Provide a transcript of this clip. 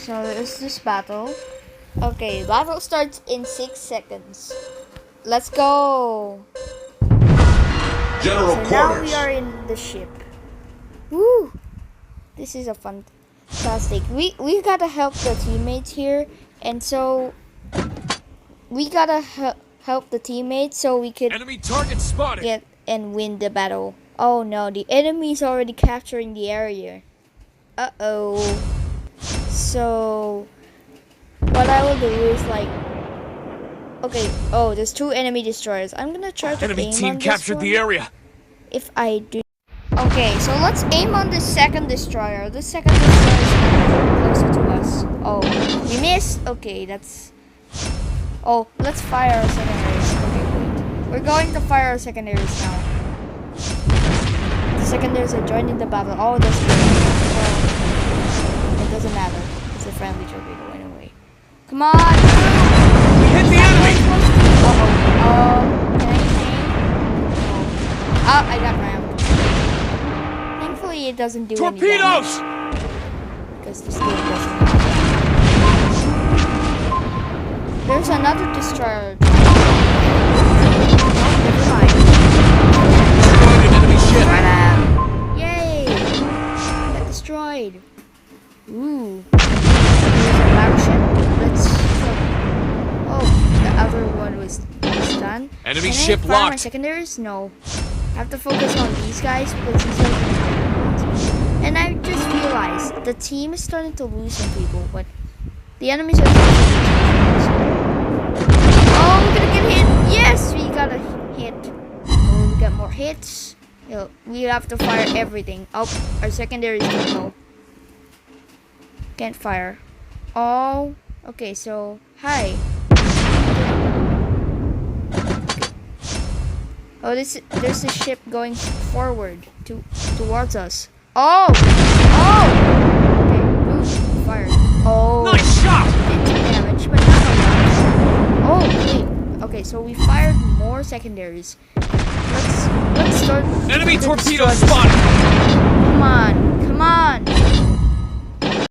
So there's this battle. Okay, battle starts in 6 seconds. Let's go. General So quarters. now we are in the ship. Woo! This is a fantastic. We gotta help the teammates here, and so we gotta help the teammates so we could Enemy target spotted. get and win the battle. Oh no, the enemy is already capturing the area. Uh-oh. So what I will do is like, okay, oh, there's 2 enemy destroyers. I'm gonna try to Enemy aim team on captured this one. the area. If I do. Okay, so let's aim on the second destroyer. The second destroyer is closer to us. Oh, we missed. Okay, that's. Oh, let's fire our secondaries. Okay, wait. We're going to fire our secondaries now. The secondaries are joining the battle. Oh, that's good. Oh, it doesn't matter. It's a friendly torpedo anyway. Come on! Hit the enemy! Can I aim? No. Oh, I got rammed. Thankfully, it doesn't do any Torpedoes! damage. Because this game doesn't. There's another destroyer. Oh, never mind. Destroyed an enemy ship. Destroyed him! Yay! Got destroyed. Ooh. There's a battleship. Let's. Oh, the other one was done. Enemy Can ship I fire my locked. secondaries? No. I have to focus on these guys because these are. And I just realized the team is starting to lose some people, but the enemies are. Oh, we're gonna get hit! Yes, we got a hit. Oh, we got more hits. Yo, we have to fire everything. Oh, our secondaries can go. Can't fire. Oh, okay. So hi. Oh, there's a ship going forward towards us. Oh! Oh! Okay, boom, fired. Oh! Nice shot! Did some damage, but not a lot. Oh, wait. Okay, so we fired more secondaries. Let's start. Enemy to torpedo destroy this. spotted. Come on, come on!